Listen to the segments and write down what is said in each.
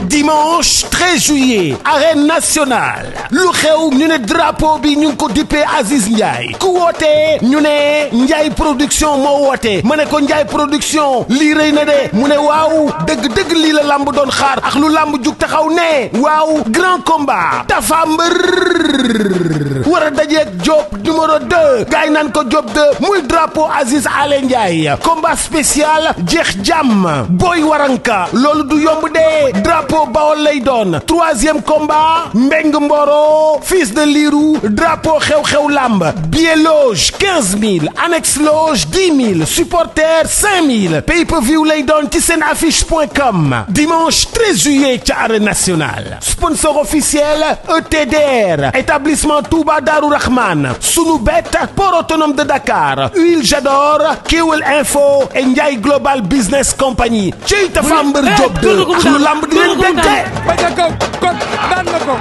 dimanche 13 juillet arène nationale lu xew ñu ne drapeau bi ñu ngi ko dippee Aziz Ndiaye ku wootee ñu ne Ndiaye production moo woote ma ne ko Ndiaye production lii rëy na de mu ne waaw dëgg-dëgg lii la lamb doon xaar ak lu lamb jug taxaw ne waaw grand combat Tapha Mbeur war a dajeeg Diop numéro 2 gaay naan ko Diop 2 muy drapeau Aziz Ale Ndiaye combat spécial jeex jàmm Boy Waranka loolu du yomb de drapeau Bawol lay doon troisième combat Mbeng Mboro fils de Lirou drapeau xew-xew lamb billet loge 15 000 annexe loge 10 000 supporter 5 000 pay-per-view lay doon ci seen affiche.com dimanche 13 juillet ca arène nationale sponsor officiel ETDR établissement Touba Darou Rahman Sunubet port autonome de Dakar Huile Jador Kewel Info et Ndiaye Global Business Company ci Tapha Mbeur Diop 2 lu lamb di leen dégte ba ca kaw kon daan na ko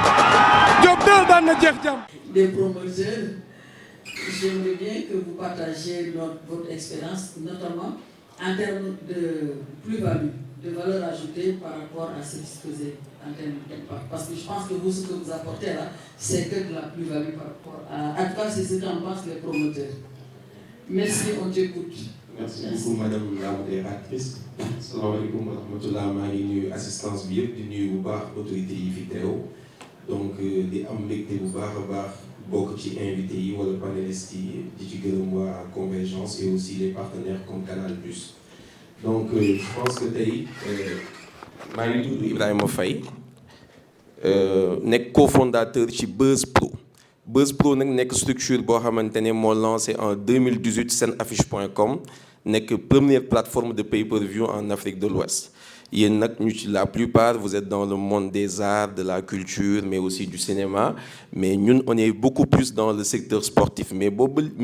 Diop 2 daan na jeex jàmm. Des promoteurs, j'aimerais bien que vous partagiez votre expérience, notamment en termes de plus-value, de valeur ajoutée par rapport à ce qui se faisait en termes d'impact. Parce que je pense que vous, ce que vous apportez là, c'est que de la plus-value par rapport à... En tout cas, c'est ce qu'en pensent les promoteurs. Merci, on t'écoute. Merci beaucoup madame la modératrice. Salaamaaleykum wa rahmatullah, maa ngi nuyu assistance bi yëpp di nuyu bu baax autorité yi fi teew donc di am mbégte bu baax a baax bokk ci invité yi wala panélistes yi di ci gërëm waa Convergence et aussi les partenaires comme Canal+. Donc je pense que tey maa ngi tudd Ibrahima Faye nekk cofondateur ci Buzz Pro. Buzz Pro nag nekk structure boo xamante ne moo lancé en 2018 senaffiche.com nekk première plateforme de pay-per-view en Afrique de l'Ouest yéen nag ñu ci la plupart vous êtes dans le monde des arts de la culture mais aussi du cinéma mais ñun on est beaucoup plus dans le secteur sportif mais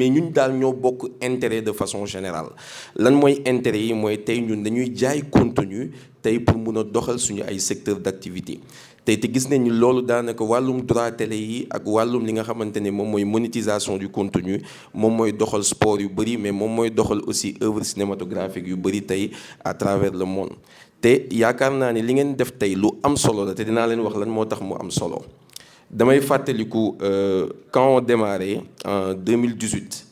ñun daal ñoo bokk intérêt de façon générale lan mooy intérêt yi mooy tey ñun dañuy jaay contenu tey pour mun a doxal suñu ay secteur d'activité tey te gis nañ ni loolu daanaka wàllum droit télé yi ak wàllum li nga xamante ne moom mooy monétisation du contenu moom mooy doxal sport yu bëri mais moom mooy doxal aussi œuvre cinématographique yu bëri tey à travers le monde te yaakaar naa ne li ngeen def tey lu am solo la te dinaa leen wax lan moo tax mu am solo damay fàttaliku quand on démarrait en 2018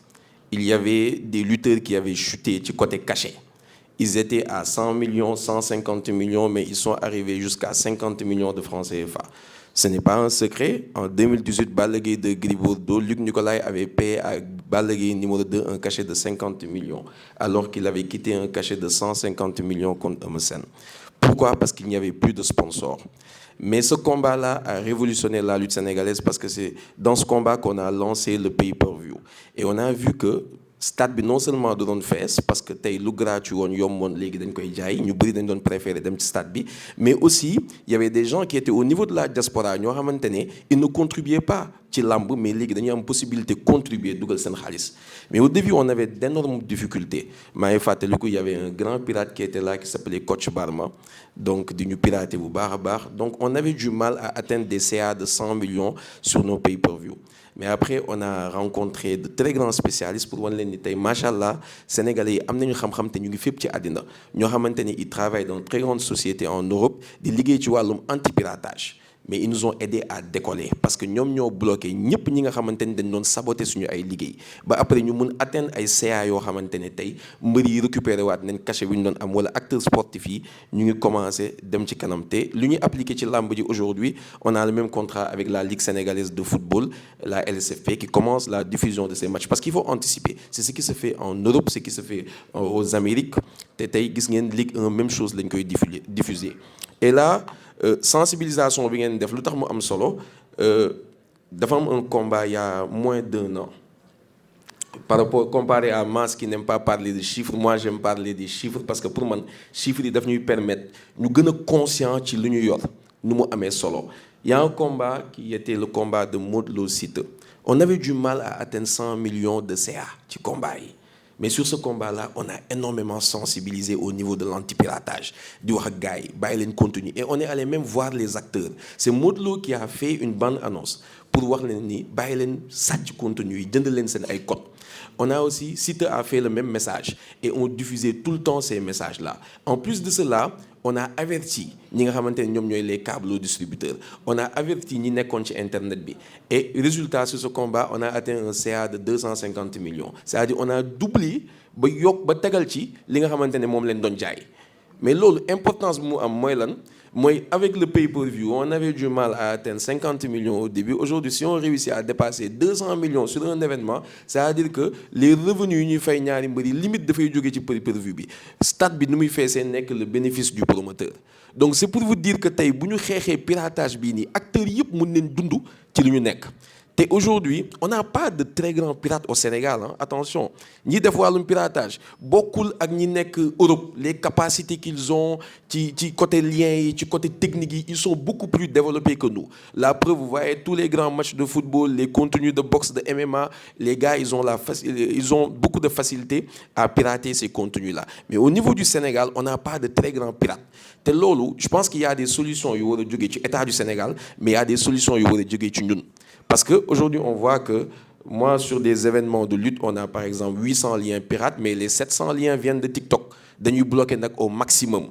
il y avait des lutteurs qui avaient chuté ci côté cachet. Ils étaient à 100 millions, 150 millions, mais ils sont arrivés jusqu'à 50 millions de francs CFA. Ce n'est pas un secret. En 2018, Balla Gaye de Gris Bordeaux, Luc Nicolaï avait payé à Balla Gaye numéro 2 un cachet de 50 millions, alors qu'il avait quitté un cachet de 150 millions contre Eumeu Sène. Pourquoi? Parce qu'il n'y avait plus de sponsors. Mais ce combat-là a révolutionné la lutte sénégalaise parce que c'est dans ce combat qu'on a lancé le pay-per-view. Et on a vu que stade bi non seulement da doon fees parce que tey lu gratuit woon yomboon léegi dañ koy jaay ñu bëri dañ doon préférer dem ci stade bi mais aussi il y avait des gens qui étaient au niveau de la diaspora ñoo xamante ne ils ne contribuaient pas ci lamb mais léegi dañuy am possibilité contribuer dugal seen xaalis mais au début on avait d'énormes difficultés maa ngi fàttaliku il y avait un grand pirate qui était là qui s'appelait Coach Barma donc di ñu pirater bu baax a baax donc on avait du mal à atteindre des CA de 100 millions sur nos pay-per-view. Mais après on a rencontré de très grands spécialistes pour wan leen ni tey macha allah sénégalais yi am nañu xam-xam te ñu ngi fépp ci àddina ñoo xamante ni ils travaillent dans de très grandes sociétés en Europe di liggéey ci wàllum anti-piratage mais ils nous ont aidés à décoller parce que ñoom ñoo bloqué ñëpp ñi nga xamante ni dañ doon saboter suñu ay liggéey ba après ñu mun atteindre ay CA yoo xamante ne tey mbër yi récupéré waat nañ cachet bi ñu doon am wala acteurs sportifs yi ñu ngi commencé dem ci kanam te lu ñuy appliqué ci làmb ji aujourd'hui on a le même contrat avec la Ligue sénégalaise de football la LSFP qui commence la diffusion de ces matchs parce qu'il faut anticiper c'est ce qui se fait en Europe ce qui se fait aux Amériques te tey gis ngeen Ligue 1 même chose lañ koy diffuser et là sensibilisation bi ngeen def lu tax mu am solo dafa am un combat il y a moins d'1 an par rapport comparé à Mass qui n'aime pas parler de chiffres moi j'aime parler des chiffres parce que pour man chiffres yi daf ñuy permettre ñu gën a conscient ci lu ñu yor nu mu amee solo il y a un combat qui était le combat de Modou Lo Siteu on avait du mal à atteindre 100 millions de CA ci combat yi. Mais sur ce combat-là, on a énormément sensibilisé au niveau de l'antipiratage. Du wax ak gars yi bàyyi leen contenu et on est allé même voir les acteurs. C'est Modou Lo qui a fait une bande-annonce pour wax leen ni bàyyi leen sàcc contenu yi jënd leen seen ay code. On a aussi Siteu a fait le même message et on diffusait tout le temps ces messages-là. En plus de cela, on a averti ñi nga xamante ne ñoom ñooy les câbles distributeurs on a averti ñi nekkoon ci internet bi et résultat sur ce combat on a atteint un CA de 250 millions c'est-à-dire on a doublé ba yokk ba tegal ci li nga xamante ne moom leen doon jaay mais loolu importance bi mu am mooy lan mooy avec le pay-per-view on avait du mal à atteindre 50 millions au début aujourd'hui si on réussit à dépasser 200 millions sur un événement c'est-à-dire que les revenus yu ñuy fay ñaari mbër yi limite dafay jóge ci pay-per-view bi stade bi nu muy feesee nekk le bénéfice du promoteur donc c'est pour vous dire que tey bu ñu xeexee piratage bii nii acteurs yëpp mën nañ dund ci li ñu nekk te aujourd'hui on n'a pas de très grands pirates au Sénégal hein. Attention ñi def wàllum piratage bokkul ak ñi nekk Europe les capacités qu'ils ont ci côté liens yi ci côté technique yi ils sont beaucoup plus développés que nous la preuve vous voyez tous les grands matchs de football les contenus de boxe de MMA les gars ils ont beaucoup de facilité à pirater ces contenus là mais au niveau du Sénégal on n'a pas de très grands pirates te loolu je pense qu'il y a des solutions yu war a jógee ci état du Sénégal mais il y a des solutions yu war a jógee ci ñun parce que aujourd'hui on voit que moi sur des événements de lutte on a par exemple 800 liens pirates mais les 700 liens viennent de TikTok dañuy bloquer nag au maximum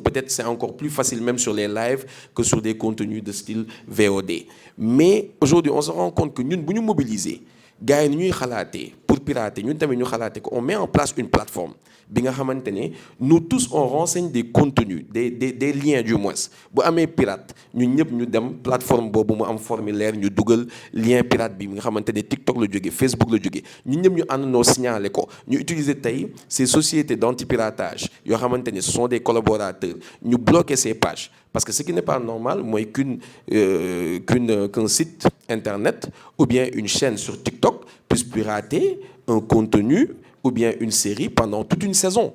peut-être c'est encore plus facile même sur les lives que sur des contenus de style VOD mais aujourd'hui on se rend compte que ñun bu ñu mobiliser gars yi ni ñuy xalaatee pour pirater ñun tamit ñu xalaatee ko on met en place une plateforme bi nga xamante ne nous tous on renseigne des contenus des liens du moins bu amee pirate ñun ñëpp ñu dem plateforme boobu mu am formulaire ñu dugal lien pirate bi nga xamante ne TikTok la jógee Facebook la jógee ñun ñëpp ñu àndandoo signaler ko ñu utiliser tey ces sociétés d'anti-piratage yoo xamante ne ce sont des collaborateurs ñu bloquer ces pages parce que ce qui n'est pas normal mooy qu'un site internet ou bien une chaîne sur TikTok puisse pirater un contenu ou bien une série pendant toute une saison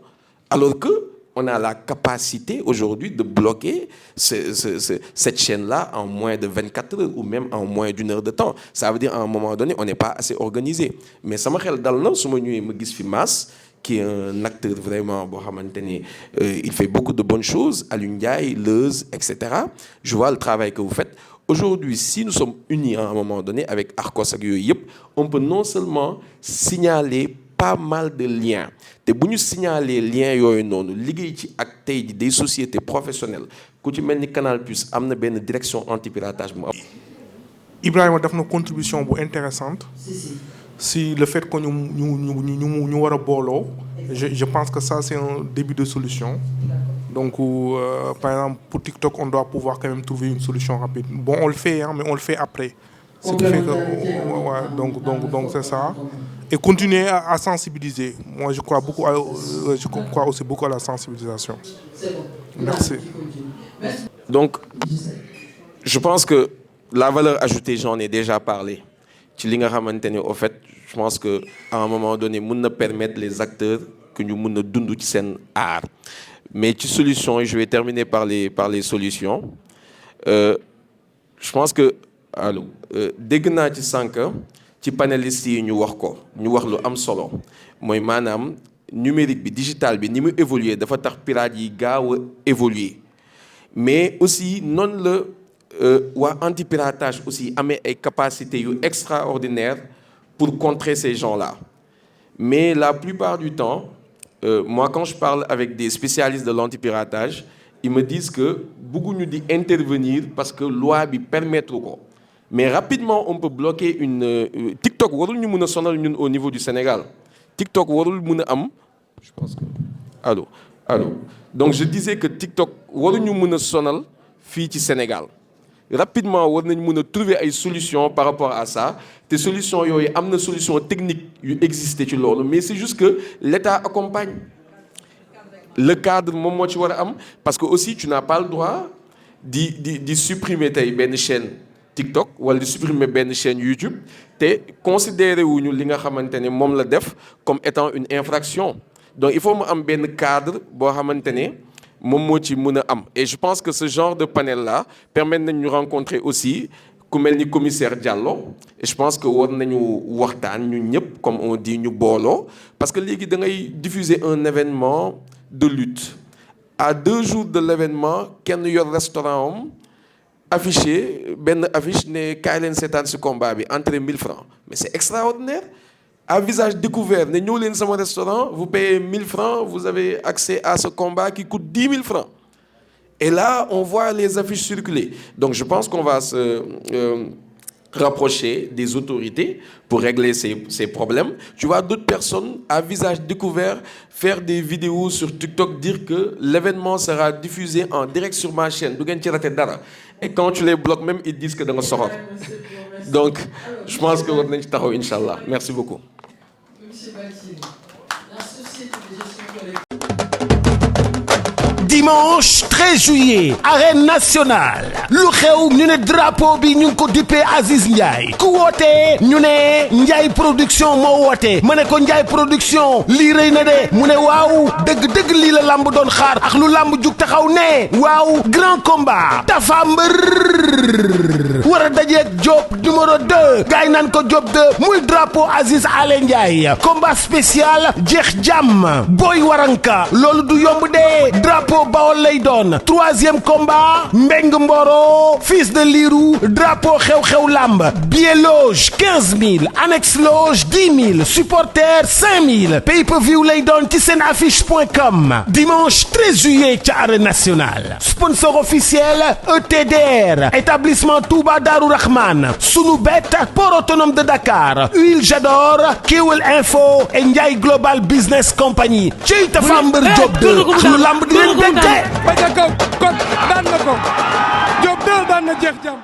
alors que on a la capacité aujourd'hui de bloquer cette chaîne-là en moins de 24 heures ou même en moins d'1 heure de temps ça veut dire à un moment donné on n'est pas assez organisé mais sama xel dal na su ma ñëwee ma gis fi Mass qui est un acteur vraiment boo xamante ne il fait beaucoup de bonnes choses Alioune Ndiaye Leuz etc je vois le travail que vous faites aujourd'hui si nous sommes unis à un moment donné avec Arcos ak yooyu yëpp on peut non seulement signaler pas mal de liens te bu ñu signaler liens yooyu noonu liggéey ci ak tey ji des sociétés professionnelles ku ci mel ni Canal Plus am na benn direction anti-piratage bu mu am. Ibrahima def na contribution bu intéressante si le fait que ñu war a booloo je pense que ça c'est un début de solution donc par exemple pour TikTok on doit pouvoir quand même trouver une solution rapide bon on le fait hein, mais on le fait après ce qui fait que donc c'est ça et continuer à sensibiliser moi je crois aussi beaucoup à la sensibilisation. Merci. Donc je pense que la valeur ajoutée j'en ai déjà parlé ci li nga xamante ne au fait je pense que à un moment donné mën na permettre les acteurs que ñu mën a dund ci seen art mais ci solution yi je vais terminer par les solutions je pense que allo dégg naa ci sànq ci panélistes yi ñu wax lu am solo mooy maanaam numérique bi digital bi ni mu évoluer dafa tax pirates yi gaaw a évoluer mais aussi noonu la waa anti-piratage aussi amee ay capacités yu extraordinaires pour contrer ces gens-là mais la plupart du temps moi quand je parle avec des spécialistes de l'anti-piratage ils me disent que bëgguñu di intervenir parce que loi bi permettre ko mais rapidement on peut bloquer une TikTok warul ñu mën a sonal ñun au niveau du Sénégal TikTok warul mën a am je pense que allô donc je disais que TikTok waruñu mën a sonal fii ci Sénégal rapidement war nañ mën a trouver ay solutions par rapport à ça te solutions yooyu am na solution technique yu existé ci loolu mais c'est juste que l'État accompagne le cadre moom moo ci war a am parce que aussi tu n'as pas le droit di supprimer tey benn chaîne TikTok wala di supprimer benn chaîne YouTube te considéré wuñu li nga xamante ne moom la def comme étant une infraction donc il faut mu am benn cadre boo xamante ne moom moo ci mën a am et je pense que ce genre de panel là permet nañ ñu rencontrer aussi ku mel ni commissaire Diallo et je pense que war nañu waxtaan ñu ñëpp comme on dit ñu booloo parce que léegi da ngay diffuser un événement de lutte à 2 jours de l'événement kenn yor restaurant am affiché benn affiche ne kaay leen seetaan ci combat bi entrée 1000 francs mais c'est extraordinaire à visage découvert ne ñëw leen sama restaurant, vous payez 1000 francs, vous avez accès à ce combat qui coûte 10 000 francs. Et là, on voit les affiches circuler. Donc je pense qu'on va se rapprocher des autorités pour régler ces problèmes. Tu vois d'autres personnes à visage découvert faire des vidéos sur TikTok, dire que l'événement sera diffusé en direct sur ma chaîne. Et quand tu les bloques, même ils disent que dans le sort. Donc, je pense que vous allez être Inch'Allah. Merci beaucoup. Monsieur Bachir, la société de gestion collective. Dimanche 13 juillet arène nationale lu xew ñu ne drapeau bi ñu ngi ko dippee Aziz Ndiaye ku woote ñu ne Ndiaye production moo woote ma ne ko Ndiaye production lii rëy na de mu ne waaw dëgg-dëgg lii la lamb doon xaar ak lu lamb jug taxaw ne waaw grand combat Tapha Mbeur war a dajeeg Diop numéro 2 gaay naan ko Diop 2 muy drapeau Aziz Ale Ndiaye combat spécial jeex jàmm Boy Waranka loolu du yomb de drapeau Bawol lay doon 3e combat Mbeng Mboro fils de Lirou drapeau xew-xew lamb billet loge 15 000 annexe loge 10 000 supporter 5 000 pay-per-view lay doon ci seen affiche.com dimanche 13 juillet ca arène nationale sponsor officiel ETDR établissement Touba Darou Rahman Sunubet port autonome de Dakar Huile Jador Kewel Info et Ndiaye Global Business Company ci Tapha Mbeur Diop 2 ak lu lamb di leen ba ca kaw kon daan na ko Diop 2 daan na jeex jàmm